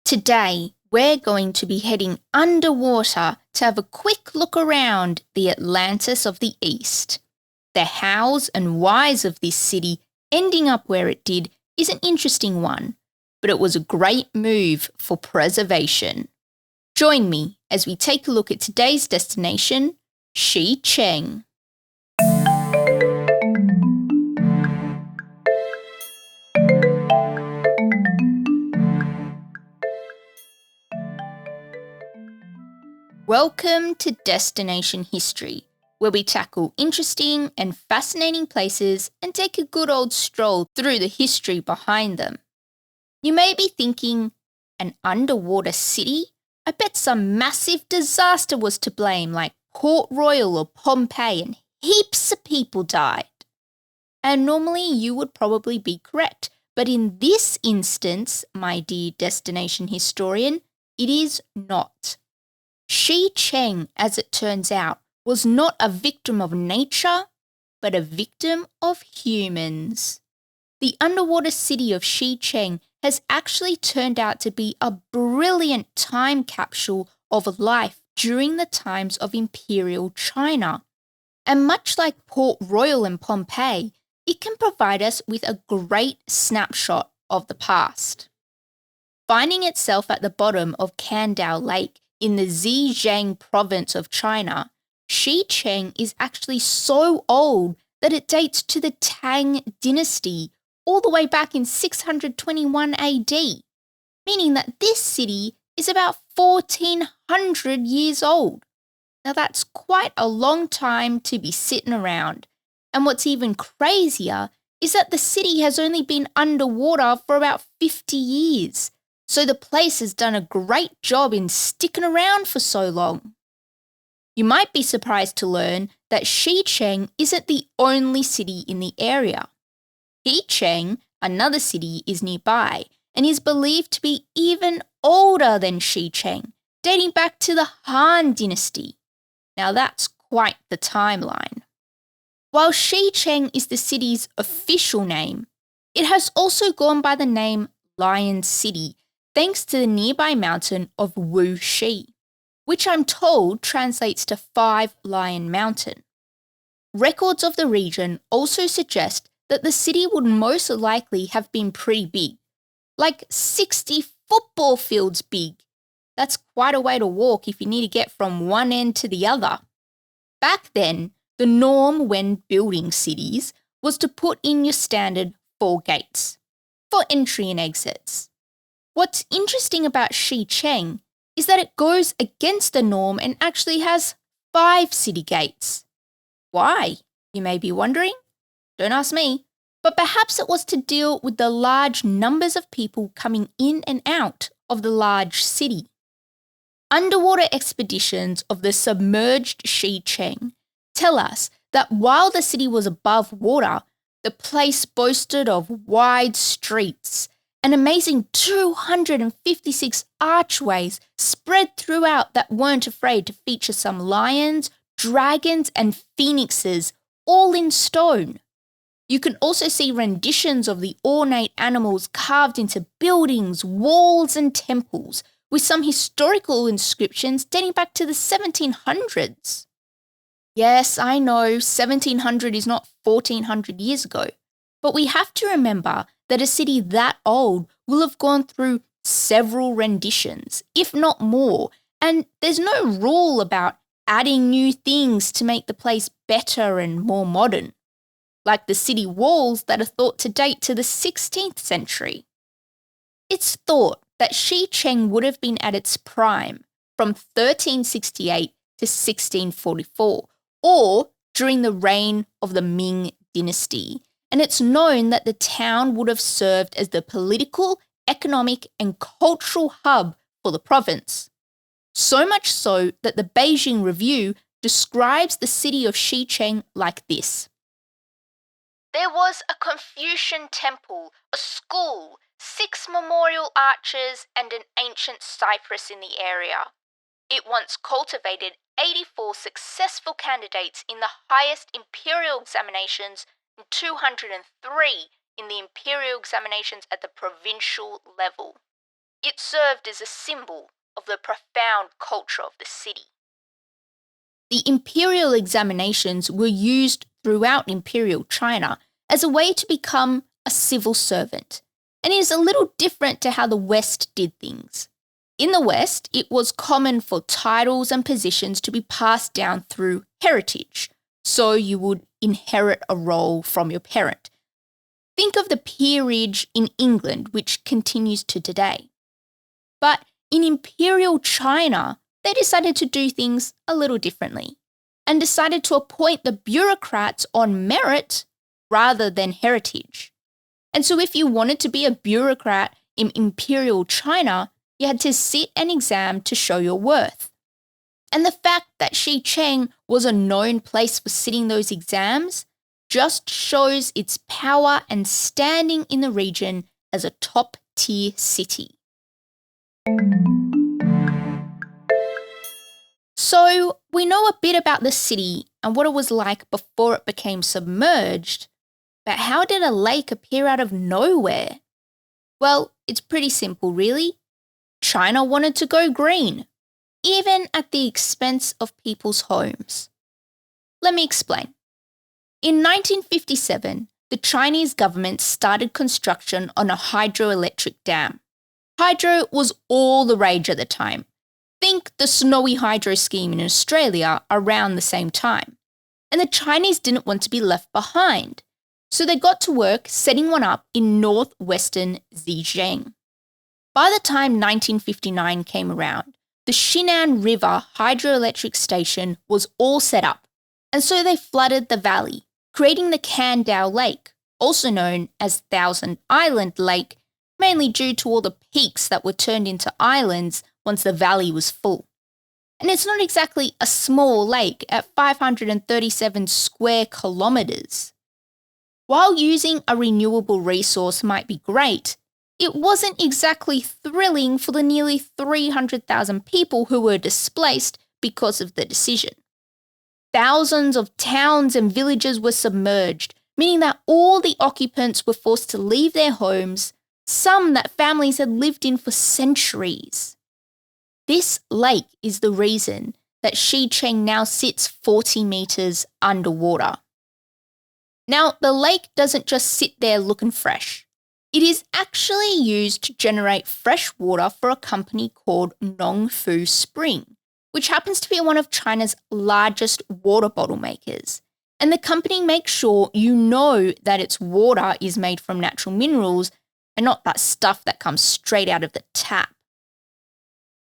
Today, we're going to be heading underwater to have a quick look around the Atlantis of the East. The hows and whys of this city ending up where it did is an interesting one, but it was a great move for preservation. Join me as we take a look at today's destination, Shicheng. Welcome to Destination History, where we tackle interesting and fascinating places and take a good old stroll through the history behind them. You may be thinking, an underwater city? I bet some massive disaster was to blame, like Port Royal or Pompeii, and heaps of people died. And normally you would probably be correct, but in this instance, my dear destination historian, it is not. Shicheng, as it turns out, was not a victim of nature, but a victim of humans. The underwater city of Shicheng has actually turned out to be a brilliant time capsule of life during the times of Imperial China. And much like Port Royal and Pompeii, it can provide us with a great snapshot of the past. Finding itself at the bottom of Candao Lake in the Zhejiang province of China, Shicheng is actually so old that it dates to the Tang dynasty all the way back in 621 AD, meaning that this city is about 1400 years old. Now that's quite a long time to be sitting around, and what's even crazier is that the city has only been underwater for about 50 years. So the place has done a great job in sticking around for so long. You might be surprised to learn that Shicheng isn't the only city in the area. Shicheng, another city, is nearby and is believed to be even older than Shicheng, dating back to the Han dynasty. Now that's quite the timeline. While Shicheng is the city's official name, it has also gone by the name Lion City, thanks to the nearby mountain of Wuxi, which I'm told translates to 5 Lion Mountain. Records of the region also suggest that the city would most likely have been pretty big, like 60 football fields big. That's quite a way to walk if you need to get from one end to the other. Back then, the norm when building cities was to put in your standard 4 gates for entry and exits. What's interesting about Shicheng is that it goes against the norm and actually has 5 city gates. Why, you may be wondering? Don't ask me. But perhaps it was to deal with the large numbers of people coming in and out of the large city. Underwater expeditions of the submerged Shicheng tell us that while the city was above water, the place boasted of wide streets, an amazing 256 archways spread throughout that weren't afraid to feature some lions, dragons, and phoenixes, all in stone. You can also see renditions of the ornate animals carved into buildings, walls, and temples, with some historical inscriptions dating back to the 1700s. Yes, I know 1700 is not 1400 years ago, but we have to remember that a city that old will have gone through several renditions, if not more, and there's no rule about adding new things to make the place better and more modern, like the city walls that are thought to date to the 16th century. It's thought that Shicheng would have been at its prime from 1368 to 1644, or during the reign of the Ming dynasty, and it's known that the town would have served as the political, economic, and cultural hub for the province. So much so that the Beijing Review describes the city of Shicheng like this. There was a Confucian temple, a school, 6 memorial arches, and an ancient cypress in the area. It once cultivated 84 successful candidates in the highest imperial examinations and 203 in the imperial examinations at the provincial level. It served as a symbol of the profound culture of the city. The imperial examinations were used throughout imperial China as a way to become a civil servant, and is a little different to how the West did things. In the West, it was common for titles and positions to be passed down through heritage, so you would inherit a role from your parent. Think of the peerage in England, which continues to today. But in imperial China, they decided to do things a little differently and decided to appoint the bureaucrats on merit rather than heritage. And so if you wanted to be a bureaucrat in imperial China, you had to sit an exam to show your worth. And the fact that Shicheng was a known place for sitting those exams just shows its power and standing in the region as a top-tier city. So we know a bit about the city and what it was like before it became submerged, but how did a lake appear out of nowhere? Well, it's pretty simple, really. China wanted to go green, even at the expense of people's homes. Let me explain. In 1957, the Chinese government started construction on a hydroelectric dam. Hydro was all the rage at the time. Think the Snowy Hydro scheme in Australia around the same time. And the Chinese didn't want to be left behind, so they got to work setting one up in northwestern Shicheng. By the time 1959 came around, the Shinan River hydroelectric station was all set up, and so they flooded the valley, creating the Kandao Lake, also known as Thousand Island Lake, mainly due to all the peaks that were turned into islands once the valley was full. And it's not exactly a small lake at 537 square kilometres. While using a renewable resource might be great, it wasn't exactly thrilling for the nearly 300,000 people who were displaced because of the decision. Thousands of towns and villages were submerged, meaning that all the occupants were forced to leave their homes, some that families had lived in for centuries. This lake is the reason that Shicheng now sits 40 metres underwater. Now, the lake doesn't just sit there looking fresh. It is actually used to generate fresh water for a company called Nongfu Spring, which happens to be one of China's largest water bottle makers. And the company makes sure you know that its water is made from natural minerals and not that stuff that comes straight out of the tap.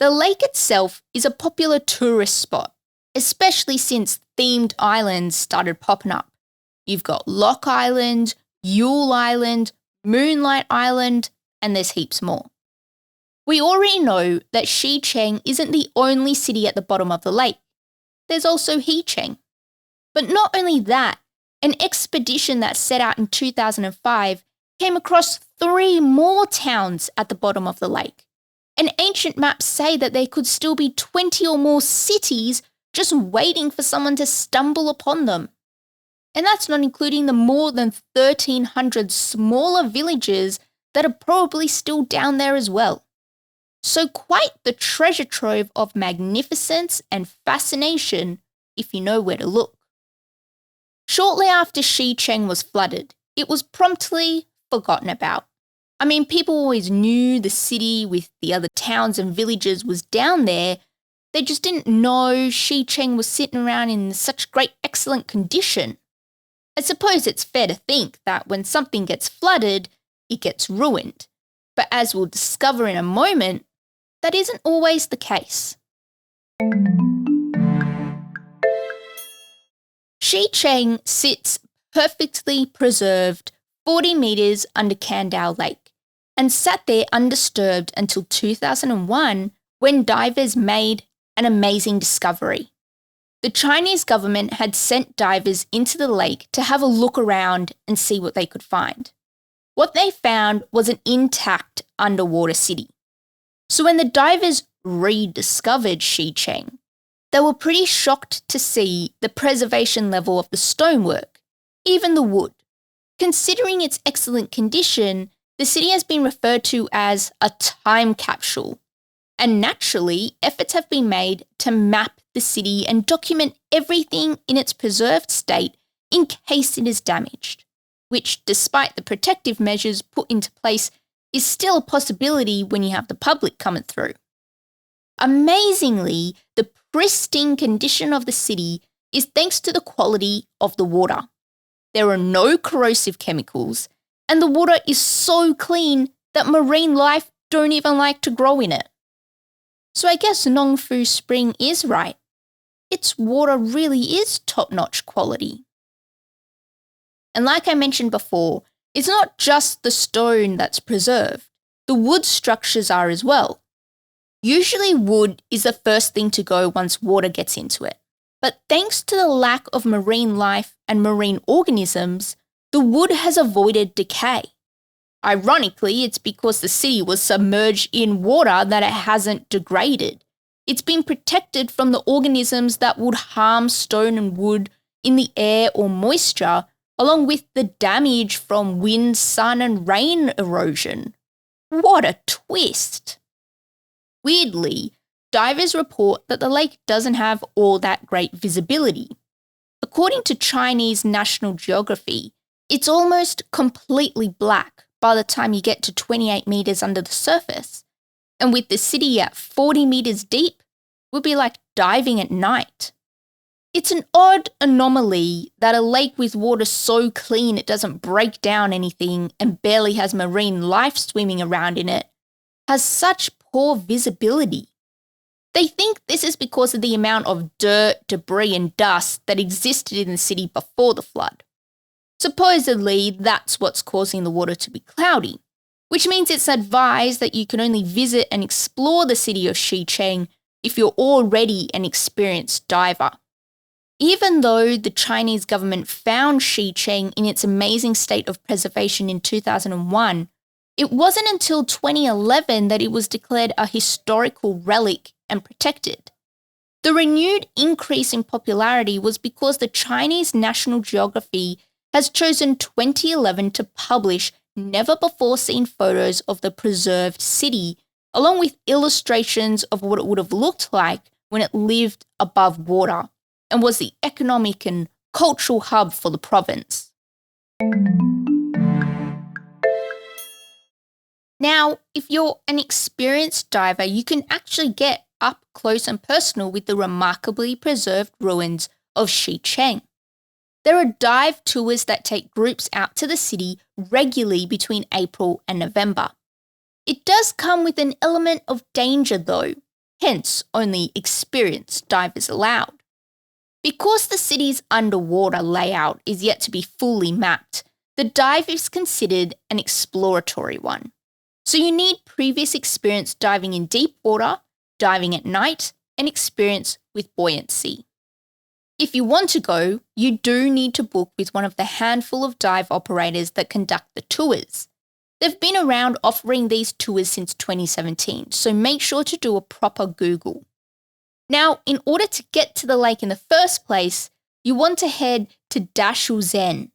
The lake itself is a popular tourist spot, especially since themed islands started popping up. You've got Lock Island, Yule Island, Moonlight Island, and there's heaps more. We already know that Shicheng isn't the only city at the bottom of the lake. There's also Shicheng. But not only that, an expedition that set out in 2005 came across 3 more towns at the bottom of the lake. And ancient maps say that there could still be 20 or more cities just waiting for someone to stumble upon them. And that's not including the more than 1,300 smaller villages that are probably still down there as well. So quite the treasure trove of magnificence and fascination if you know where to look. Shortly after Shicheng was flooded, it was promptly forgotten about. I mean, people always knew the city with the other towns and villages was down there. They just didn't know Shicheng was sitting around in such great, excellent condition. I suppose it's fair to think that when something gets flooded, it gets ruined. But as we'll discover in a moment, that isn't always the case. Shicheng sits perfectly preserved 40 metres under Kandao Lake and sat there undisturbed until 2001 when divers made an amazing discovery. The Chinese government had sent divers into the lake to have a look around and see what they could find. What they found was an intact underwater city. So when the divers rediscovered Shicheng, they were pretty shocked to see the preservation level of the stonework, even the wood. Considering its excellent condition, the city has been referred to as a time capsule. And naturally, efforts have been made to map the city and document everything in its preserved state in case it is damaged, which, despite the protective measures put into place, is still a possibility when you have the public coming through. Amazingly, the pristine condition of the city is thanks to the quality of the water. There are no corrosive chemicals, and the water is so clean that marine life don't even like to grow in it. So I guess Nongfu Spring is right. Its water really is top-notch quality. And like I mentioned before, it's not just the stone that's preserved. The wood structures are as well. Usually wood is the first thing to go once water gets into it. But thanks to the lack of marine life and marine organisms, the wood has avoided decay. Ironically, it's because the city was submerged in water that it hasn't degraded. It's been protected from the organisms that would harm stone and wood in the air or moisture, along with the damage from wind, sun, and rain erosion. What a twist! Weirdly, divers report that the lake doesn't have all that great visibility. According to Chinese National Geography, it's almost completely black by the time you get to 28 meters under the surface. And with the city at 40 meters deep, it would be like diving at night. It's an odd anomaly that a lake with water so clean it doesn't break down anything and barely has marine life swimming around in it has such poor visibility. They think this is because of the amount of dirt, debris, and dust that existed in the city before the flood. Supposedly, that's what's causing the water to be cloudy, which means it's advised that you can only visit and explore the city of Shicheng if you're already an experienced diver. Even though the Chinese government found Shicheng in its amazing state of preservation in 2001, it wasn't until 2011 that it was declared a historical relic and protected. The renewed increase in popularity was because the Chinese National Geography has chosen 2011 to publish never-before-seen photos of the preserved city, along with illustrations of what it would have looked like when it lived above water and was the economic and cultural hub for the province. Now, if you're an experienced diver, you can actually get up close and personal with the remarkably preserved ruins of Shicheng. There are dive tours that take groups out to the city regularly between April and November. It does come with an element of danger though, hence only experienced divers allowed. Because the city's underwater layout is yet to be fully mapped, the dive is considered an exploratory one. So you need previous experience diving in deep water, diving at night, and experience with buoyancy. If you want to go, you do need to book with one of the handful of dive operators that conduct the tours. They've been around offering these tours since 2017, so make sure to do a proper Google. Now, in order to get to the lake in the first place, you want to head to Dashuzhen,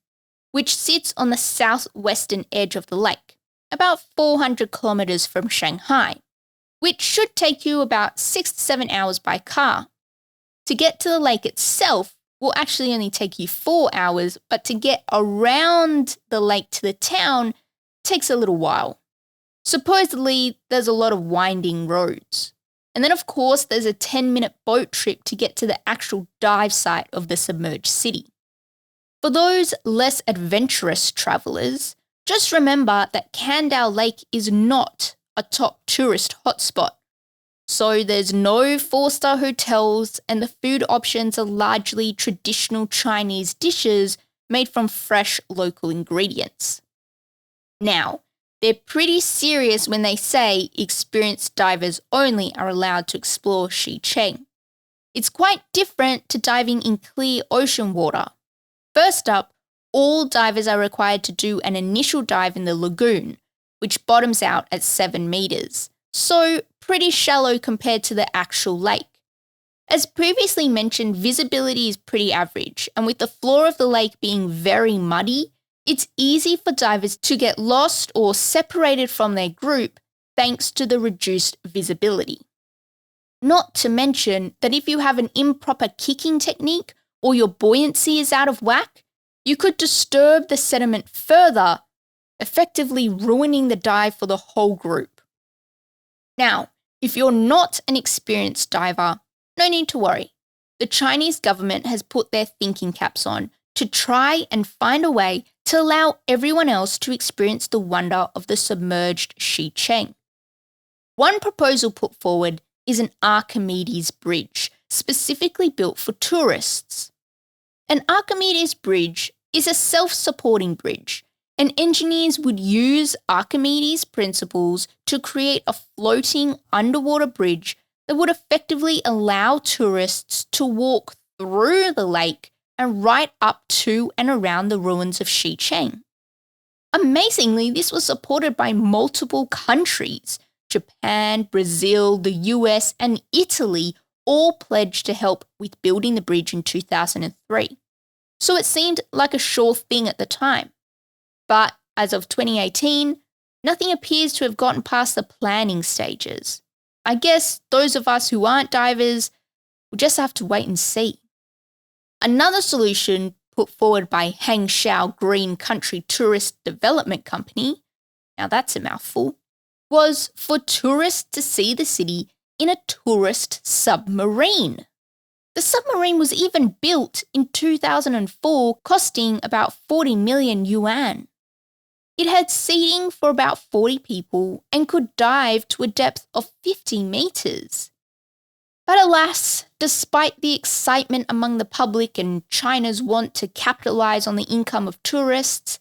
which sits on the southwestern edge of the lake, about 400 kilometers from Shanghai, which should take you about 6 to 7 hours by car. To get to the lake itself will actually only take you 4 hours, but to get around the lake to the town takes a little while. Supposedly, there's a lot of winding roads. And then, of course, there's a 10-minute boat trip to get to the actual dive site of the submerged city. For those less adventurous travellers, just remember that Kandao Lake is not a top tourist hotspot. So there's no 4-star hotels and the food options are largely traditional Chinese dishes made from fresh local ingredients. Now, they're pretty serious when they say experienced divers only are allowed to explore Shicheng. It's quite different to diving in clear ocean water. First up, all divers are required to do an initial dive in the lagoon, which bottoms out at 7 meters, so pretty shallow compared to the actual lake. As previously mentioned, visibility is pretty average, and with the floor of the lake being very muddy, It's easy for divers to get lost or separated from their group thanks to the reduced visibility. Not to mention that if you have an improper kicking technique or your buoyancy is out of whack, you could disturb the sediment further, effectively ruining the dive for the whole group. Now, if you're not an experienced diver, no need to worry. The Chinese government has put their thinking caps on to try and find a way to allow everyone else to experience the wonder of the submerged Shicheng. One proposal put forward is an Archimedes bridge, specifically built for tourists. An Archimedes bridge is a self-supporting bridge, and engineers would use Archimedes' principles to create a floating underwater bridge that would effectively allow tourists to walk through the lake and right up to and around the ruins of Shicheng. Amazingly, this was supported by multiple countries. Japan, Brazil, the US, and Italy all pledged to help with building the bridge in 2003. So it seemed like a sure thing at the time. But as of 2018, nothing appears to have gotten past the planning stages. I guess those of us who aren't divers will just have to wait and see. Another solution put forward by Hangzhou Green Country Tourist Development Company, now that's a mouthful, was for tourists to see the city in a tourist submarine. The submarine was even built in 2004, costing about 40 million yuan. It had seating for about 40 people and could dive to a depth of 50 meters. But alas, despite the excitement among the public and China's want to capitalize on the income of tourists,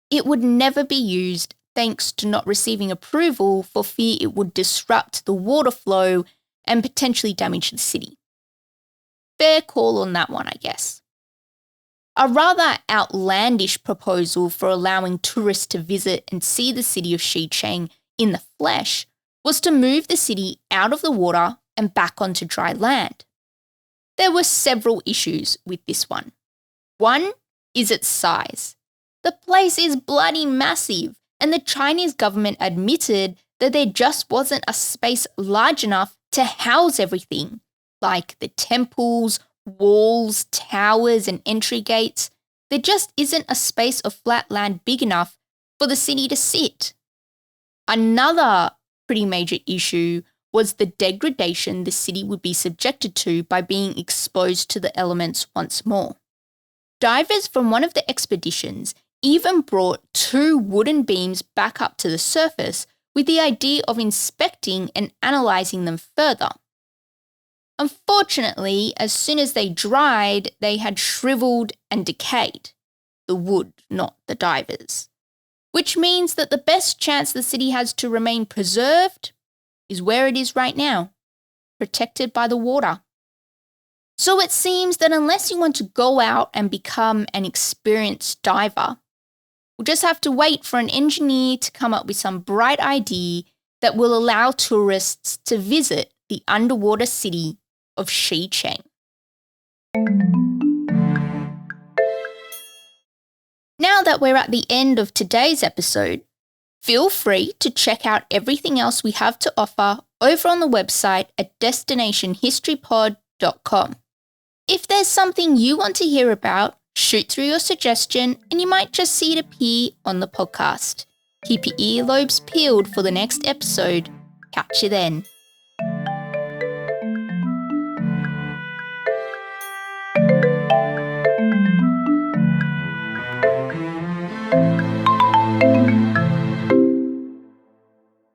it would never be used thanks to not receiving approval for fear it would disrupt the water flow and potentially damage the city. Fair call on that one, I guess. A rather outlandish proposal for allowing tourists to visit and see the city of Shicheng in the flesh was to move the city out of the water and back onto dry land. There were several issues with this one. One is its size. The place is bloody massive, and the Chinese government admitted that there just wasn't a space large enough to house everything, like the temples, walls, towers, and entry gates. There just isn't a space of flat land big enough for the city to sit. Another pretty major issue was the degradation the city would be subjected to by being exposed to the elements once more. Divers from one of the expeditions even brought 2 wooden beams back up to the surface with the idea of inspecting and analysing them further. Unfortunately, as soon as they dried, they had shriveled and decayed. The wood, not the divers. Which means that the best chance the city has to remain preserved is where it is right now, protected by the water. So it seems that unless you want to go out and become an experienced diver, we'll just have to wait for an engineer to come up with some bright idea that will allow tourists to visit the underwater city of Shicheng. Now that we're at the end of today's episode, feel free to check out everything else we have to offer over on the website at destinationhistorypod.com. If there's something you want to hear about, shoot through your suggestion and you might just see it appear on the podcast. Keep your earlobes peeled for the next episode. Catch you then.